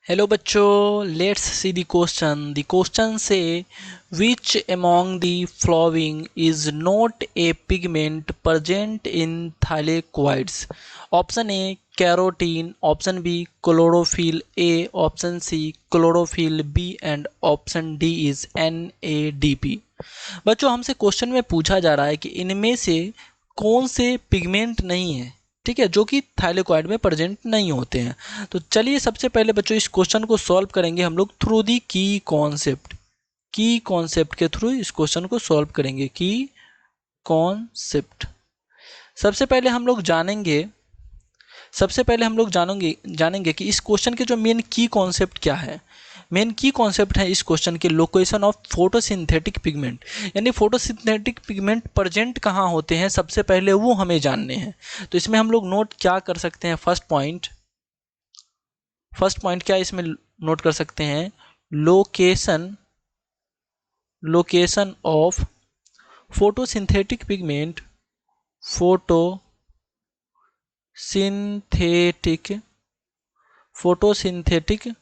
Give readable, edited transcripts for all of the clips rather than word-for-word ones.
Hello बच्चों, let's see the question. The question say which among the following is not a pigment present in thylakoids. Option A carotene, option B chlorophyll A, option C chlorophyll B and option D is NADP। बच्चों, हमसे question में पूछा जा रहा है कि इनमें से कौन से पिगमेंट नहीं है, ठीक है, जो कि थाइलेकोइड में प्रेजेंट नहीं होते हैं। तो चलिए सबसे पहले बच्चों इस क्वेश्चन को सॉल्व करेंगे हम लोग थ्रू दी की कॉन्सेप्ट के थ्रू इस क्वेश्चन को सॉल्व करेंगे। की कॉन्सेप्ट सबसे पहले हम लोग जानेंगे कि इस क्वेश्चन के जो मेन की कॉन्सेप्ट क्या है। मेन की कॉन्सेप्ट है इस क्वेश्चन के लोकेशन ऑफ फोटोसिंथेटिक पिगमेंट, यानी फोटोसिंथेटिक पिगमेंट प्रेजेंट कहाँ होते हैं, सबसे पहले वो हमें जानने हैं। तो इसमें हम लोग नोट क्या कर सकते हैं, फर्स्ट पॉइंट क्या इसमें नोट कर सकते हैं, location of photosynthetic pigment, photosynthetic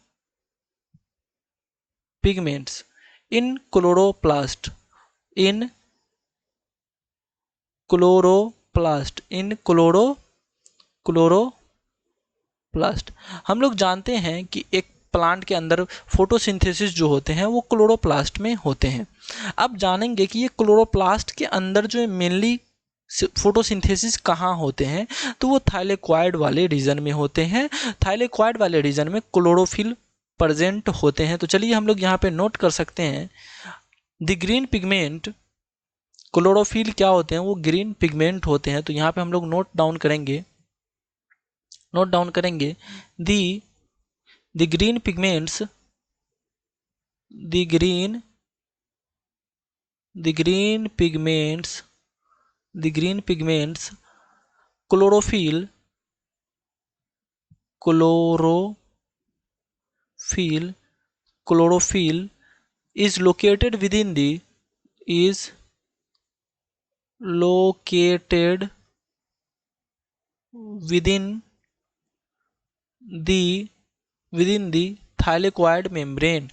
pigments in chloroplast, chloroplast. हम लोग जानते हैं कि एक प्लांट के अंदर फोटोसिंथेसिस जो होते हैं वो क्लोरोप्लास्ट में होते हैं। अब जानेंगे कि ये क्लोरोप्लास्ट के अंदर जो मेनली फोटोसिंथेसिस कहाँ होते हैं, तो वो थाइलेकोइड वाले रीजन में होते हैं। थाइलेकोइड वाले रीजन में क्लोरोफिल प्रेजेंट होते हैं। तो चलिए हम लोग यहाँ पे नोट कर सकते हैं द ग्रीन पिगमेंट, क्लोरोफिल क्या होते हैं, वो ग्रीन पिगमेंट होते हैं। तो यहाँ पे हम लोग नोट डाउन करेंगे the green pigments, the green pigments chlorophyll is located within the thylakoid membrane,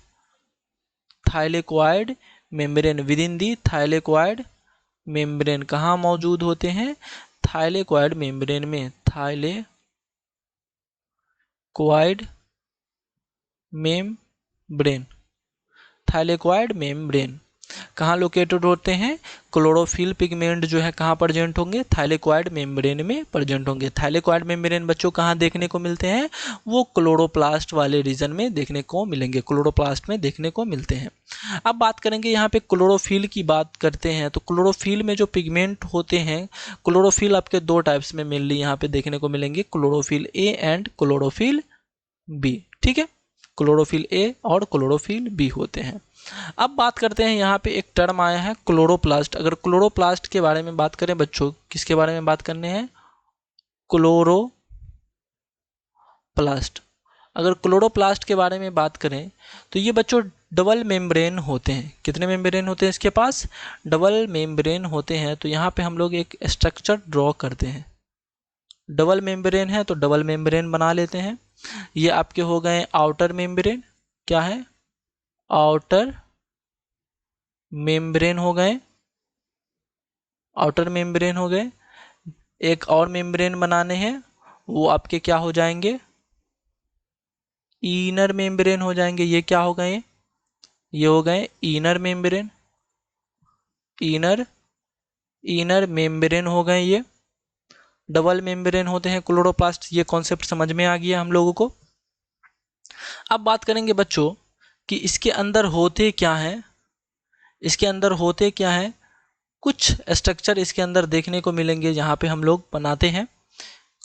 within the thylakoid membrane कहाँ मौजूद होते हैं, थाइलेकोइड मेम्ब्रेन में। थाइलेकोइड मेम्ब्रेन कहाँ लोकेटेड होते हैं, क्लोरोफिल पिगमेंट जो है कहाँ प्रेजेंट होंगे, थाइलेकोइड मेम्ब्रेन में प्रेजेंट होंगे। थाइलेकोइड मेम्ब्रेन बच्चों कहाँ देखने को मिलते हैं, वो क्लोरोप्लास्ट वाले रीजन में देखने को मिलेंगे, क्लोरोप्लास्ट में देखने को मिलते हैं। अब बात करेंगे यहाँ पे क्लोरोफिल की बात करते हैं। तो क्लोरोफिल में जो पिगमेंट होते हैं, क्लोरोफिल आपके दो टाइप्स में मेनली यहाँ पे देखने को मिलेंगे, chlorophyll A and chlorophyll B, ठीक है, क्लोरोफिल ए और क्लोरोफिल बी होते हैं। अब बात करते हैं, यहाँ पे एक टर्म आया है क्लोरोप्लास्ट। अगर क्लोरोप्लास्ट के बारे में बात करें बच्चों, किसके बारे में बात करने हैं, क्लोरोप्लास्ट। अगर क्लोरोप्लास्ट के बारे में बात करें तो ये बच्चों डबल मेम्ब्रेन होते हैं। कितने मेम्ब्रेन होते हैं इसके पास, डबल मेम्ब्रेन होते हैं। तो यहाँ पे हम लोग एक स्ट्रक्चर ड्रॉ करते हैं, डबल मेम्ब्रेन है तो डबल मेम्ब्रेन बना लेते हैं। ये आपके हो गए आउटर मेम्ब्रेन, क्या है, आउटर मेम्ब्रेन हो गए, एक और मेम्ब्रेन बनाने हैं, वो आपके क्या हो जाएंगे, इनर मेम्ब्रेन हो जाएंगे। ये क्या हो गए, ये हो गए इनर मेम्ब्रेन हो गए। ये डबल मेम्ब्रेन होते हैं क्लोरोप्लास्ट। ये कॉन्सेप्ट समझ में आ गया हम लोगों को। अब बात करेंगे बच्चों कि इसके अंदर होते क्या हैं, कुछ स्ट्रक्चर इसके अंदर देखने को मिलेंगे। यहाँ पे हम लोग बनाते हैं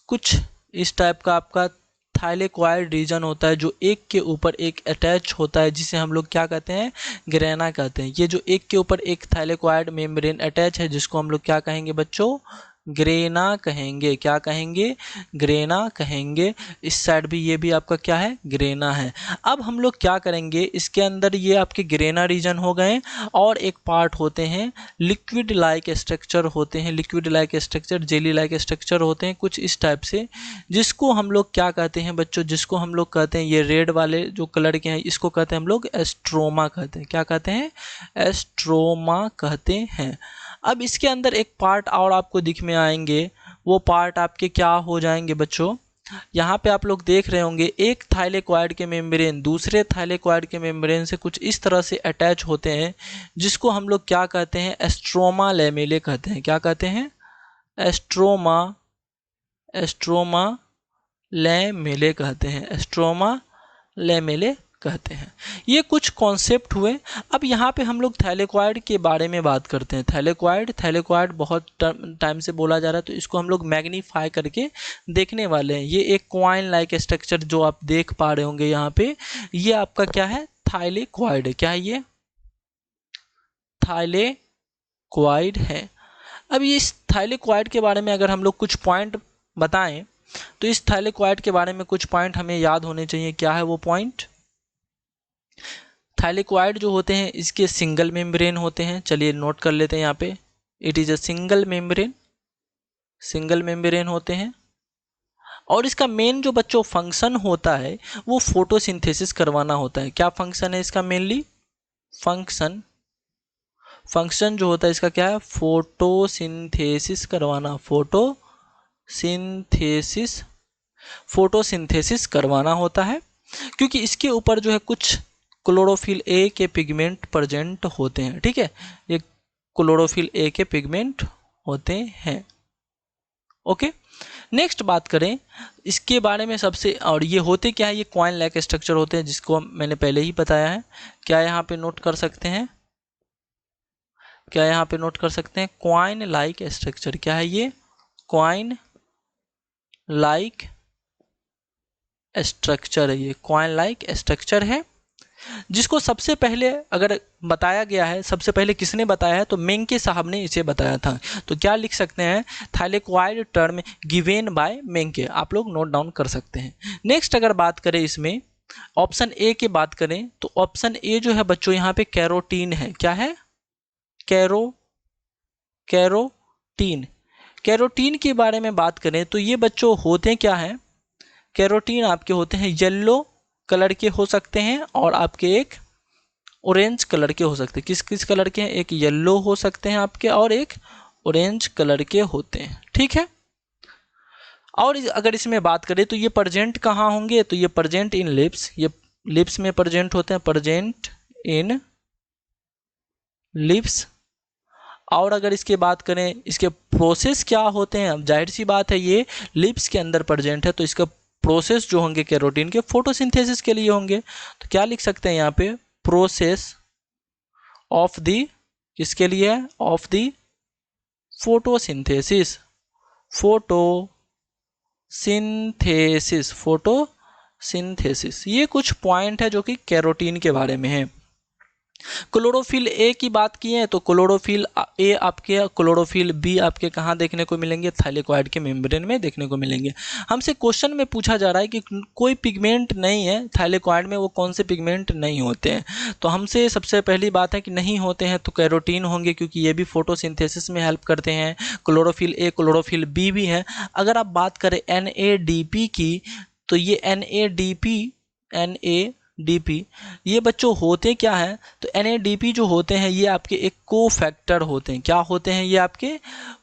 कुछ इस टाइप का, आपका थाइलेकोइड रीजन होता है जो एक के ऊपर एक अटैच होता है, जिसे हम लोग क्या कहते हैं, ग्रेना कहते हैं। ये जो एक के ऊपर एक थाइलेकोइड मेम्ब्रेन अटैच है, जिसको हम लोग क्या कहेंगे बच्चों, ग्रेना कहेंगे। क्या कहेंगे? ग्रेना कहेंगे। इस साइड भी ये भी आपका क्या है? ग्रेना है। अब हम लोग क्या करेंगे, इसके अंदर ये आपके ग्रेना रीजन हो गए और एक पार्ट होते हैं लिक्विड लाइक स्ट्रक्चर होते हैं, liquid like structure, jelly like structure होते हैं कुछ इस टाइप से, जिसको हम लोग क्या कहते हैं बच्चों, जिसको हम लोग कहते हैं ये रेड वाले जो कलर के हैं इसको कहते हैं हम लोग एस्ट्रोमा कहते हैं। क्या कहते हैं? एस्ट्रोमा कहते हैं। अब इसके अंदर एक पार्ट और आपको दिख में आएंगे, वो पार्ट आपके क्या हो जाएंगे बच्चों, यहाँ पे आप लोग देख रहे होंगे एक थाइलेकोइड के मेम्ब्रेन दूसरे थाइलेकोइड के मेम्ब्रेन से कुछ इस तरह से अटैच होते हैं, जिसको हम लोग क्या कहते हैं? एस्ट्रोमा लैमेले कहते हैं। क्या कहते हैं? एस्ट्रोमा, एस्ट्रोमा लैमेले कहते हैं। एस्ट्रोमा लैमेले कहते हैं। ये कुछ कॉन्सेप्ट हुए। अब यहाँ पे हम लोग थैलेकोइड के बारे में बात करते हैं। थैलेकोइड, थैलेकोइड बहुत टाइम से बोला जा रहा है, तो इसको हम लोग मैग्नीफाई करके देखने वाले हैं। ये एक क्वाइन लाइक स्ट्रक्चर जो आप देख पा रहे होंगे यहाँ पे, ये आपका क्या है? थाइलेकोइड है। क्या है ये? थाइलेकोइड है। अब इस थाइलेकोइड के बारे में अगर हम लोग कुछ पॉइंट बताएं, तो इस थाइलेकोइड के बारे में कुछ पॉइंट हमें याद होने चाहिए। क्या है वो पॉइंट? थाइलेकोइड जो होते हैं इसके सिंगल मेम्ब्रेन होते हैं। चलिए नोट कर लेते हैं यहाँ पे, it is a single membrane, single membrane होते हैं। और इसका मेन जो बच्चों फंक्शन होता है वो फोटोसिंथेसिस करवाना होता है। क्या फंक्शन है इसका? मेनली फंक्शन, फंक्शन जो होता है इसका क्या है? फोटोसिंथेसिस करवाना, फोटोसिंथेसिस, फोटोसिंथेसिस करवाना होता है। क्योंकि इसके ऊपर जो है कुछ क्लोरोफिल ए के पिगमेंट प्रेजेंट होते हैं। ठीक है, ये क्लोरोफिल ए के पिगमेंट होते हैं। ओके, नेक्स्ट बात करें इसके बारे में सबसे, और ये होते क्या है? ये क्वाइन लाइक स्ट्रक्चर होते हैं, जिसको मैंने पहले ही बताया है। क्या यहाँ पे नोट कर सकते हैं? क्या यहाँ पे नोट कर सकते हैं? Coin like structure. क्या है ये? क्वाइन लाइक स्ट्रक्चर है। ये क्वाइन लाइक स्ट्रक्चर है, जिसको सबसे पहले अगर बताया गया है, सबसे पहले किसने बताया है? तो मेंके साहब ने इसे बताया था। तो क्या लिख सकते हैं? Thylakoid term given by Menke. आप लोग नोट डाउन कर सकते हैं। नेक्स्ट अगर बात करें इसमें ऑप्शन ए की बात करें, तो ऑप्शन ए जो है बच्चों यहाँ पे कैरोटीन है। क्या है? कैरोटीन। कैरोटीन के बारे में बात करें तो ये बच्चों होते क्या हैं? कैरोटीन आपके होते हैं येलो कलर के हो सकते हैं और आपके एक ऑरेंज कलर के हो सकते हैं। किस किस कलर के हैं? एक येलो हो सकते हैं आपके और एक ऑरेंज कलर के होते हैं। ठीक है, और अगर इसमें बात करें तो ये प्रेजेंट कहाँ होंगे? तो ये प्रेजेंट इन लिप्स, ये लिप्स में प्रेजेंट होते हैं, प्रेजेंट इन लिप्स। और अगर इसके बात करें इसके प्रोसेस क्या होते हैं, अब जाहिर सी बात है ये लिप्स के अंदर प्रेजेंट है, तो इसका प्रोसेस जो होंगे कैरोटीन के फोटोसिंथेसिस के लिए होंगे। तो क्या लिख सकते हैं यहाँ पे? प्रोसेस ऑफ दी, किसके लिए है? Of the photosynthesis, photosynthesis, photosynthesis. ये कुछ पॉइंट है जो कि कैरोटीन के बारे में है। क्लोरोफिल ए की बात किए तो क्लोरोफिल ए आपके, क्लोरोफिल बी आपके कहाँ देखने को मिलेंगे? थाइलेकोइड के मेम्ब्रेन में देखने को मिलेंगे। हमसे क्वेश्चन में पूछा जा रहा है कि कोई पिगमेंट नहीं है थाइलेकोइड में, वो कौन से पिगमेंट नहीं होते हैं? तो हमसे सबसे पहली बात है कि नहीं होते हैं तो कैरोटीन होंगे, क्योंकि ये भी फोटोसिंथेसिस में हेल्प करते हैं। क्लोरोफिल ए, क्लोरोफिल बी भी है। अगर आप बात करें NADP की, तो ये NADP ये बच्चों होते क्या है? तो NADP जो होते हैं ये आपके एक कोफैक्टर होते हैं। क्या होते हैं? ये आपके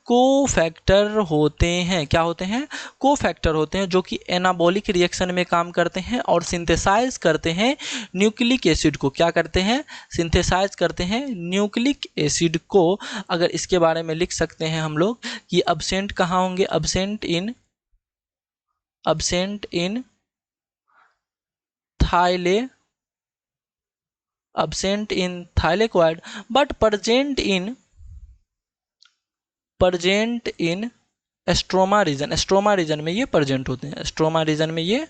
कोफैक्टर होते हैं। क्या होते हैं? कोफैक्टर होते हैं, जो कि एनाबॉलिक रिएक्शन में काम करते हैं और सिंथेसाइज करते हैं न्यूक्लिक एसिड को। क्या करते हैं? सिंथेसाइज करते हैं न्यूक्लिक एसिड को। अगर इसके बारे में लिख सकते हैं हम लोग कि अब्सेंट कहाँ होंगे? Absent in thylakoid, but present in stroma region. Stroma region में ये प्रेजेंट होते हैं, एस्ट्रोमा रीजन में ये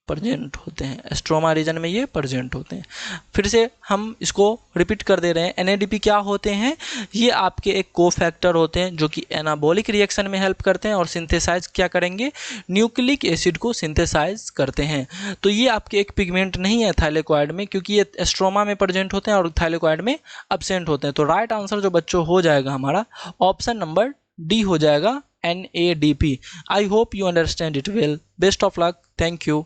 प्रेजेंट होते हैं, एस्ट्रोमा रीजन में ये प्रेजेंट होते हैं। फिर से हम इसको रिपीट कर दे रहे हैं। NADP क्या होते हैं? ये आपके एक कोफैक्टर होते हैं जो कि एनाबॉलिक रिएक्शन में हेल्प करते हैं और सिंथेसाइज क्या करेंगे? न्यूक्लिक एसिड को सिंथेसाइज करते हैं। तो ये आपके एक पिगमेंट नहीं है थाइलेकोइड में, क्योंकि ये एस्ट्रोमा में प्रेजेंट होते हैं और थाइलेकोइड में एब्सेंट होते हैं। तो राइट आंसर जो बच्चों हो जाएगा हमारा ऑप्शन नंबर डी हो जाएगा, NADP। I hope you understand it well. Best of luck. Thank you.